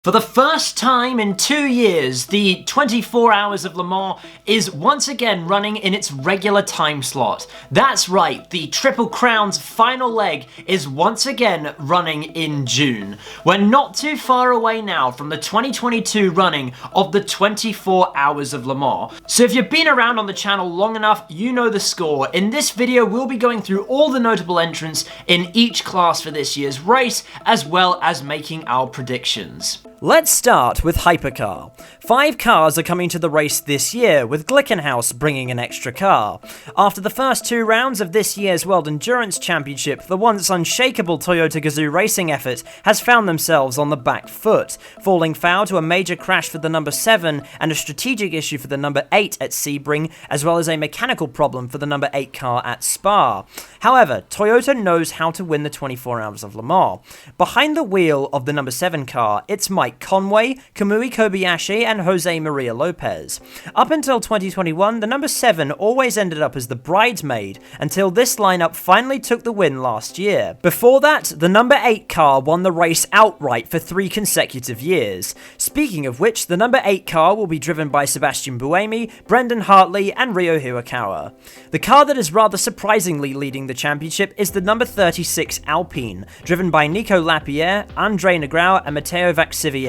For the first time in 2 years, the 24 Hours of Le Mans is once again running in its regular time slot. That's right, the Triple Crown's final leg is once again running in June. We're not too far away now from the 2022 running of the 24 Hours of Le Mans. So if you've been around on the channel long enough, you know the score. In this video, we'll be going through all the notable entrants in each class for this year's race, as well as making our predictions. Let's start with Hypercar. 5 cars are coming to the race this year, with Glickenhaus bringing an extra car. After the first 2 rounds of this year's World Endurance Championship, the once unshakable Toyota Gazoo racing effort has found themselves on the back foot, falling foul to a major crash for the number 7 and a strategic issue for the number 8 at Sebring, as well as a mechanical problem for the number 8 car at Spa. However, Toyota knows how to win the 24 Hours of Le Mans. Behind the wheel of the number 7 car, it's Mike Conway, Kamui Kobayashi, and Jose Maria Lopez. Up until 2021, the number 7 always ended up as the bridesmaid, until this lineup finally took the win last year. Before that, the number 8 car won the race outright for 3 consecutive years. Speaking of which, the number 8 car will be driven by Sebastian Buemi, Brendan Hartley, and Ryo Hirakawa. The car that is rather surprisingly leading the championship is the number 36 ALpine, driven by Nico Lapierre, Andre Negrão, and Matteo Vaxivière.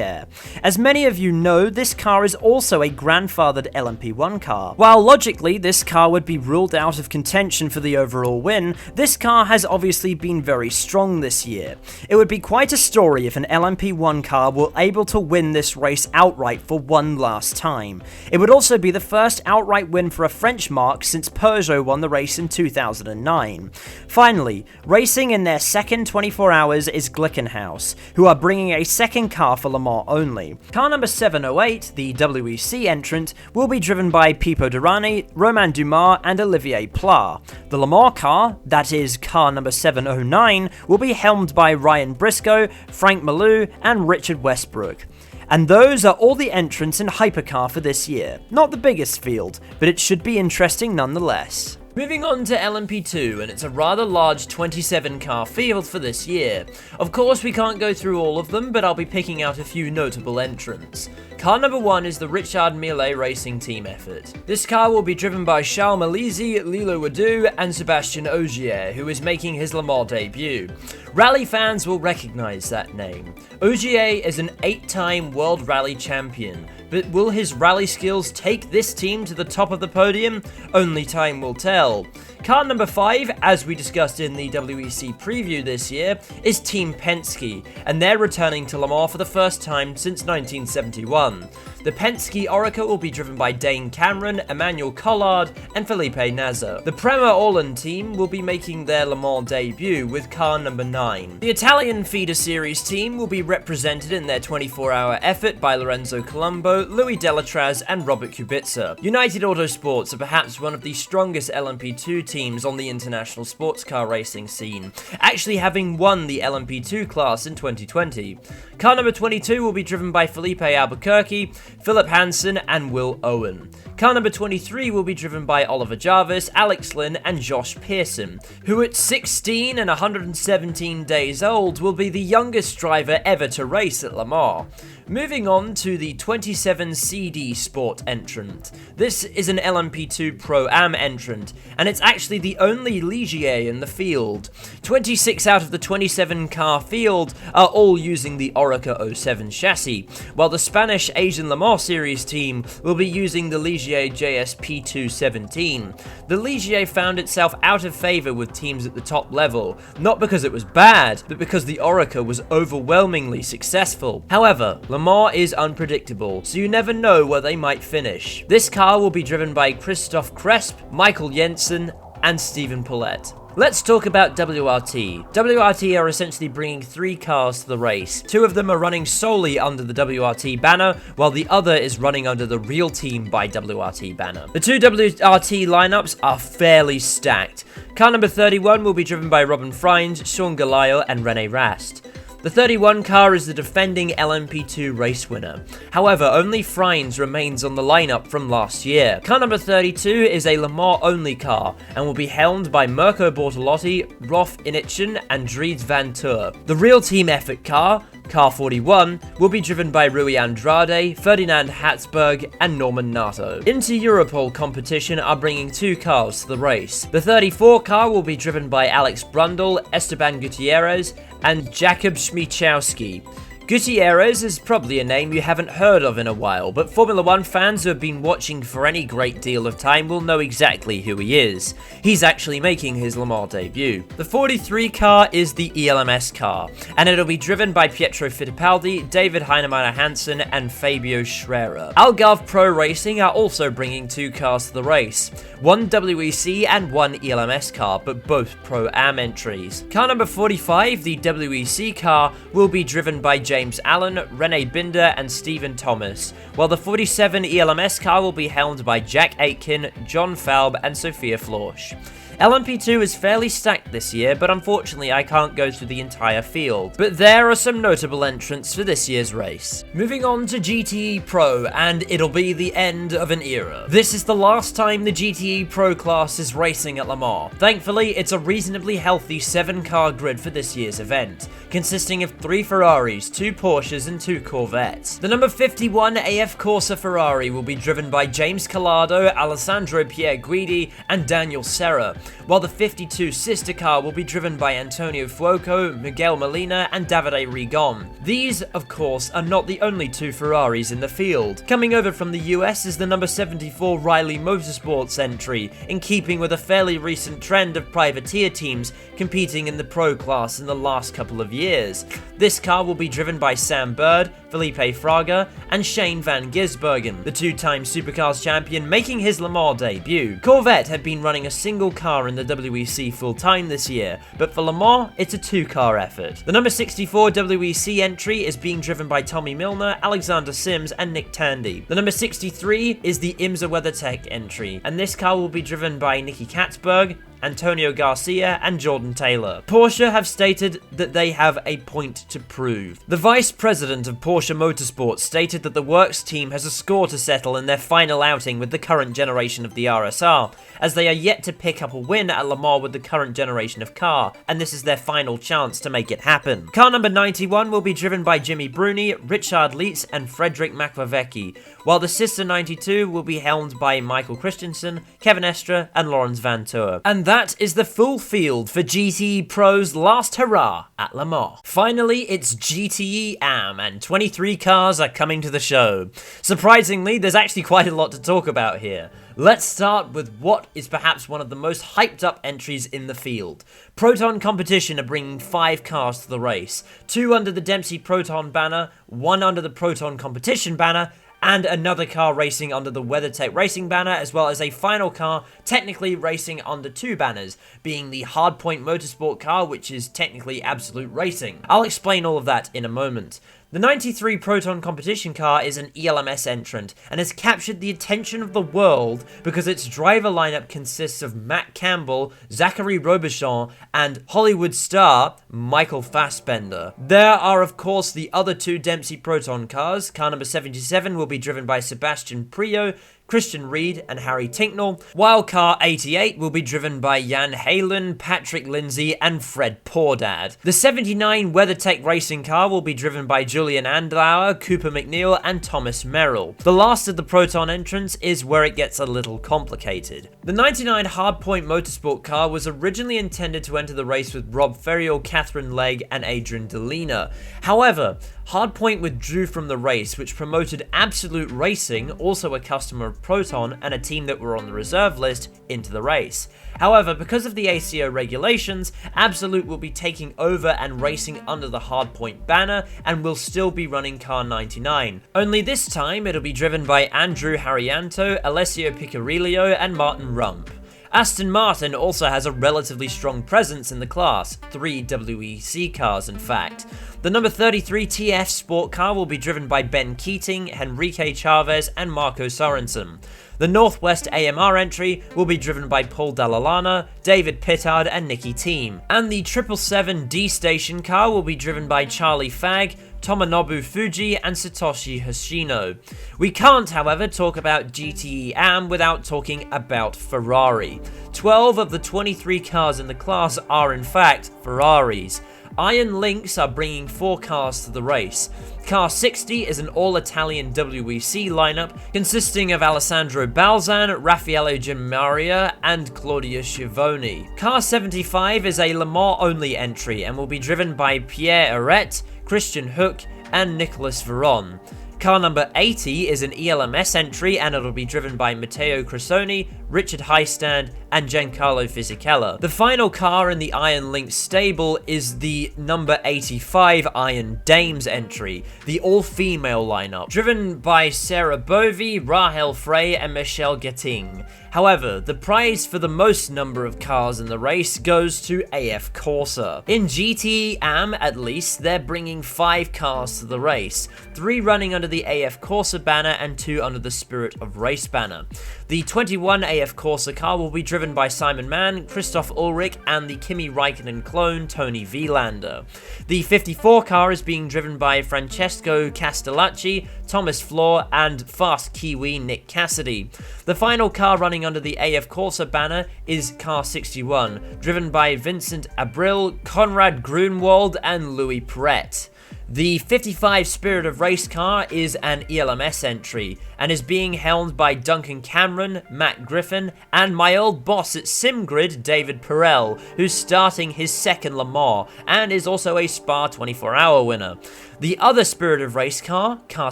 As many of you know, this car is also a grandfathered LMP1 car. While logically this car would be ruled out of contention for the overall win, this car has obviously been very strong this year. It would be quite a story if an LMP1 car were able to win this race outright for one last time. It would also be the first outright win for a French marque since Peugeot won the race in 2009. Finally, racing in their second 24 hours is Glickenhaus, who are bringing a second car for Le Mans only. Car number 708, the WEC entrant, will be driven by Pipo Derani, Romain Dumas, and Olivier Pla. The Le Mans car, that is car number 709, will be helmed by Ryan Briscoe, Frank Malou, and Richard Westbrook. And those are all the entrants in Hypercar for this year. Not the biggest field, but it should be interesting nonetheless. Moving on to LMP2, and it's a rather large 27 car field for this year. Of course, we can't go through all of them, but I'll be picking out a few notable entrants. Car number 1 is the Richard Mille Racing Team effort. This car will be driven by Charles Malizi, Lilo Wadu, and Sébastien Ogier, who is making his Le Mans debut. Rally fans will recognize that name. Ogier is an 8-time World Rally champion, but will his rally skills take this team to the top of the podium? Only time will tell. Car number 5, as we discussed in the WEC preview this year, is Team Penske, and they're returning to Le Mans for the first time since 1971. The Penske Oreca will be driven by Dane Cameron, Emmanuel Collard, and Felipe Nasr. The Prema Orlen team will be making their Le Mans debut with car number 9. The Italian Feeder Series team will be represented in their 24-hour effort by Lorenzo Colombo, Louis Delatraz, and Robert Kubica. United Autosports are perhaps one of the strongest LMP2 teams on the international sports car racing scene, actually having won the LMP2 class in 2020. Car number 22 will be driven by Felipe Albuquerque, Philip Hansen, and Will Owen. Car number 23 will be driven by Oliver Jarvis, Alex Lynn, and Josh Pearson, who at 16 and 117 days old will be the youngest driver ever to race at Le Mans. Moving on to the 27 CD Sport entrant. This is an LMP2 Pro Am entrant, and it's actually the only Ligier in the field. 26 out of the 27 car field are all using the Oreca 07 chassis, while the Spanish Asian Le Mans Series team will be using the Ligier JSP 217. The Ligier found itself out of favour with teams at the top level, not because it was bad, but because the Oreca was overwhelmingly successful. However, Le Mans is unpredictable, so you never know where they might finish. This car will be driven by Christoph Cresp, Michael Jensen, and Stephen Paulette. Let's talk about WRT. WRT are essentially bringing 3 cars to the race. 2 of them are running solely under the WRT banner, while the other is running under the Real Team by WRT banner. The 2 WRT lineups are fairly stacked. Car number 31 will be driven by Robin Freins, Sean Galayo, and Rene Rast. The 31 car is the defending LMP2 race winner. However, only Freins remains on the lineup from last year. Car number 32 is a Le Mans only car and will be helmed by Mirko Bortolotti, Rolf Innichen, and Dries van Tour. The real team effort car, Car 41 will be driven by Rui Andrade, Ferdinand Hatzberg, and Norman Nato. Into Europol competition are bringing 2 cars to the race. The 34 car will be driven by Alex Brundle, Esteban Gutierrez, and Jakub Śmiechowski. Gutierrez is probably a name you haven't heard of in a while, but Formula 1 fans who have been watching for any great deal of time will know exactly who he is. He's actually making his Le Mans debut. The 43 car is the ELMS car, and it'll be driven by Pietro Fittipaldi, David Heinemeier Hansen, and Fabio Schrerer. Algarve Pro Racing are also bringing 2 cars to the race, one WEC and one ELMS car, but both Pro-Am entries. Car number 45, the WEC car, will be driven by James Allen, Rene Binder, and Stephen Thomas, while the 47 ELMS car will be helmed by Jack Aitken, John Falb, and Sophia Florsch. LMP2 is fairly stacked this year, but unfortunately I can't go through the entire field. But there are some notable entrants for this year's race. Moving on to GTE Pro, and it'll be the end of an era. This is the last time the GTE Pro class is racing at Le Mans. Thankfully, it's a reasonably healthy 7-car grid for this year's event, consisting of 3 Ferraris, 2 Porsches, and 2 Corvettes. The number 51 AF Corsa Ferrari will be driven by James Collado, Alessandro Pierguidi, and Daniel Serra, while the 52 sister car will be driven by Antonio Fuoco, Miguel Molina, and Davide Rigon. These, of course, are not the only 2 Ferraris in the field. Coming over from the US is the number 74 Riley Motorsports entry, in keeping with a fairly recent trend of privateer teams competing in the Pro class in the last couple of years. This car will be driven by Sam Bird, Felipe Fraga, and Shane van Gisbergen, the 2-time Supercars champion making his Le Mans debut. Corvette had been running a single car in the WEC full-time this year, but for Le Mans, it's a 2-car effort. The number 64 WEC entry is being driven by Tommy Milner, Alexander Sims, and Nick Tandy. The number 63 is the IMSA WeatherTech entry, and this car will be driven by Nicky Katzberg, Antonio Garcia, and Jordan Taylor. Porsche have stated that they have a point to prove. The vice president of Porsche Motorsports stated that the works team has a score to settle in their final outing with the current generation of the RSR, as they are yet to pick up a win at Le Mans with the current generation of car, and this is their final chance to make it happen. Car number 91 will be driven by Jimmy Bruni, Richard Lietz, and Frederick Makwawecki, while the sister 92 will be helmed by Michael Christensen, Kevin Estra, and Lawrence Van Tour. And that is the full field for GTE Pro's last hurrah at Le Mans. Finally, it's GTE AM, and 23 cars are coming to the show. Surprisingly, there's actually quite a lot to talk about here. Let's start with what is perhaps one of the most hyped up entries in the field. Proton Competition are bringing 5 cars to the race, 2 under the Dempsey Proton banner, 1 under the Proton Competition banner, and another car racing under the WeatherTech Racing banner, as well as a final car technically racing under 2 banners, being the Hardpoint Motorsport car, which is technically Absolute Racing. I'll explain all of that in a moment. The 93 Proton Competition car is an ELMS entrant and has captured the attention of the world because its driver lineup consists of Matt Campbell, Zachary Robichon, and Hollywood star Michael Fassbender. There are of course the other 2 Dempsey Proton cars. Car number 77 will be driven by Sebastian Priaulx, Christian Reed, and Harry Tinknell, while car 88 will be driven by Jan Halen, Patrick Lindsay, and Fred Pordad. The 79 WeatherTech racing car will be driven by Julian Andlauer, Cooper McNeil, and Thomas Merrill. The last of the Proton entrants is where it gets a little complicated. The 99 Hardpoint Motorsport car was originally intended to enter the race with Rob Ferriol, Catherine Legg, and Adrian Delina. However, Hardpoint withdrew from the race, which promoted Absolute Racing, also a customer of Proton and a team that were on the reserve list, into the race. However, because of the ACO regulations, Absolute will be taking over and racing under the Hardpoint banner and will still be running car 99. Only this time it'll be driven by Andrew Harrianto, Alessio Picarillo, and Martin Rump. Aston Martin also has a relatively strong presence in the class, 3 WEC cars in fact. The number 33 TF Sport car will be driven by Ben Keating, Henrique Chavez, and Marco Sorensen. The Northwest AMR entry will be driven by Paul Dallalana, David Pittard, and Nicky Thiem. And the 777 D Station car will be driven by Charlie Fagg, Tomonobu Fuji, and Satoshi Hoshino. We can't, however, talk about GTE AM without talking about Ferrari. 12 of the 23 cars in the class are in fact Ferraris. Iron Lynx are bringing 4 cars to the race. Car 60 is an all-Italian WEC lineup consisting of Alessandro Balzan, Raffaele Giammaria, and Claudio Schiavone. Car 75 is a Le Mans only entry and will be driven by Pierre Arret, Christian Hook, and Nicolas Veron. Car number 80 is an ELMS entry and it'll be driven by Matteo Cressoni, Richard Heistand, and Giancarlo Fisichella. The final car in the Iron Lynx stable is the number 85 Iron Dames entry, the all-female lineup, driven by Sarah Bovey, Rahel Frey, and Michelle Getting. However, the prize for the most number of cars in the race goes to AF Corsa. In GTE AM, at least, they're bringing 5 cars to the race, 3 running under the AF Corsa banner and 2 under the Spirit of Race banner. The 21 AF Corsa car will be driven by Simon Mann, Christoph Ulrich, and the Kimi Räikkönen clone Tony Vilander. The 54 car is being driven by Francesco Castellacci, Thomas Floor, and fast Kiwi Nick Cassidy. The final car running under the AF Corsa banner is car 61, driven by Vincent Abril, Conrad Grunwald, and Louis Perret. The 55 Spirit of Race car is an ELMS entry and is being helmed by Duncan Cameron, Matt Griffin, and my old boss at SimGrid, David Perel, who's starting his second Le Mans and is also a Spa 24-hour winner. The other Spirit of Race car, car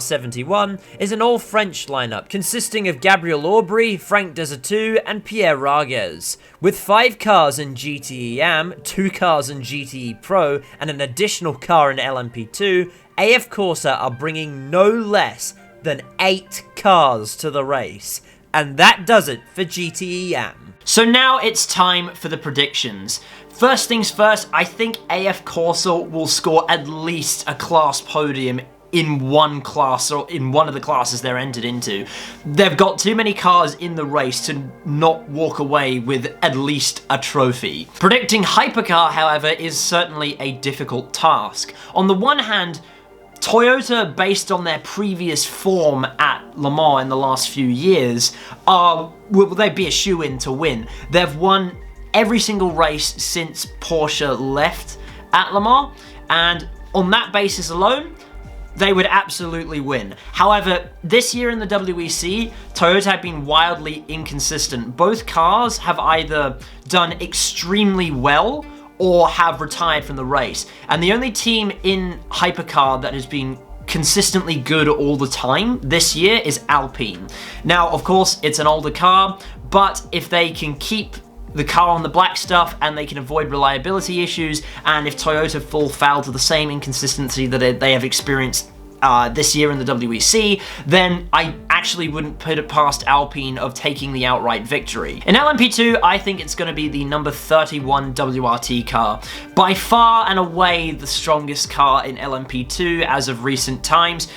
71, is an all-French lineup consisting of Gabriel Aubry, Frank Desertou, and Pierre Raguez. With 5 cars in GTE AM, 2 cars in GTE Pro, and an additional car in LMP2, AF Corsa are bringing no less than 8 cars to the race. And that does it for GTE AM. So now it's time for the predictions. First things first, I think AF Corsa will score at least a class podium in one class or in one of the classes they're entered into. They've got too many cars in the race to not walk away with at least a trophy. Predicting Hypercar, however, is certainly a difficult task. On the one hand, Toyota, based on their previous form at Le Mans in the last few years, will they be a shoo-in to win? They've won every single race since Porsche left at Le Mans, and on that basis alone, they would absolutely win. However, this year in the WEC, Toyota have been wildly inconsistent. Both cars have either done extremely well or have retired from the race. And the only team in Hypercar that has been consistently good all the time this year is ALpine. Now, of course, it's an older car, but if they can keep the car on the black stuff and they can avoid reliability issues, and if Toyota fall foul to the same inconsistency that they have experienced this year in the WEC, then I actually wouldn't put it past ALpine of taking the outright victory. In LMP2, I think it's going to be the number 31 WRT car. By far and away the strongest car in LMP2 as of recent times.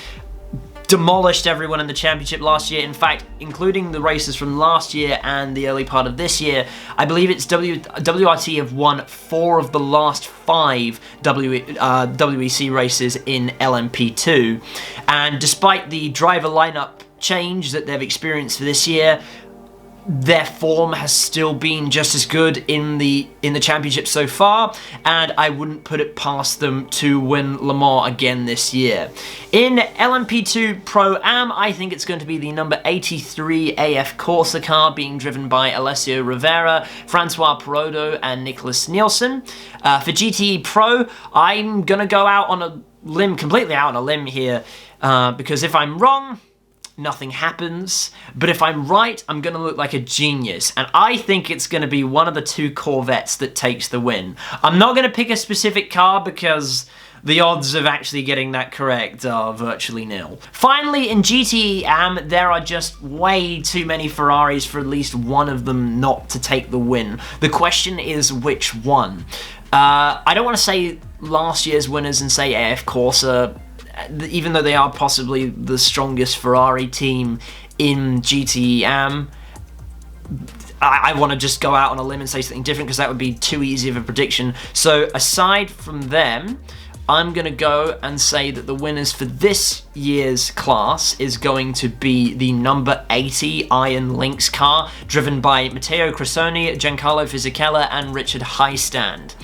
Demolished everyone in the championship last year. In fact, including the races from last year and the early part of this year, I believe it's WRT have won 4 of the last 5 WEC races in LMP2. And despite the driver lineup change that they've experienced for this year, their form has still been just as good in the championship so far, and I wouldn't put it past them to win Le Mans again this year. In LMP2 Pro Am, I think it's going to be the number 83 AF Corsa car being driven by Alessio Rivera, Francois Perrodo, and Nicholas Nielsen. For GTE Pro, I'm going to go out on a limb, completely out on a limb here, because if I'm wrong, nothing happens, but if I'm right, I'm going to look like a genius, and I think it's going to be one of the 2 Corvettes that takes the win. I'm not going to pick a specific car because the odds of actually getting that correct are virtually nil. Finally, in GTE AM, there are just way too many Ferraris for at least one of them not to take the win. The question is which one? I don't want to say last year's winners and say AF Corsa, even though they are possibly the strongest Ferrari team in GTE AM. I want to just go out on a limb and say something different because that would be too easy of a prediction. So aside from them, I'm going to go and say that the winners for this year's class is going to be the number 80 Iron Lynx car, driven by Matteo Cressoni, Giancarlo Fisichella, and Richard Highstand.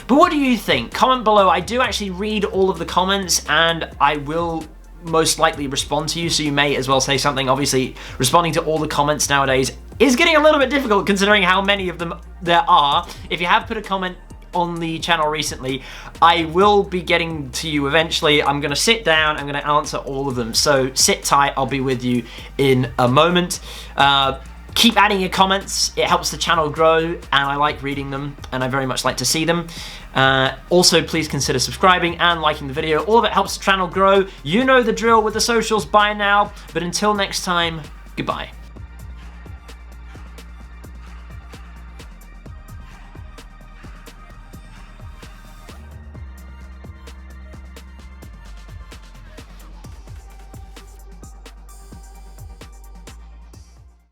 But what do you think? Comment below. I do actually read all of the comments, and I will most likely respond to you, so you may as well say something. Obviously, responding to all the comments nowadays is getting a little bit difficult considering how many of them there are. If you have put a comment on the channel recently, I will be getting to you eventually. I'm going to sit down, I'm going to answer all of them, so sit tight, I'll be with you in a moment. Keep adding your comments, it helps the channel grow, and I like reading them, and I very much like to see them. Also, please consider subscribing and liking the video. All of it helps the channel grow. You know the drill with the socials by now, but until next time, goodbye.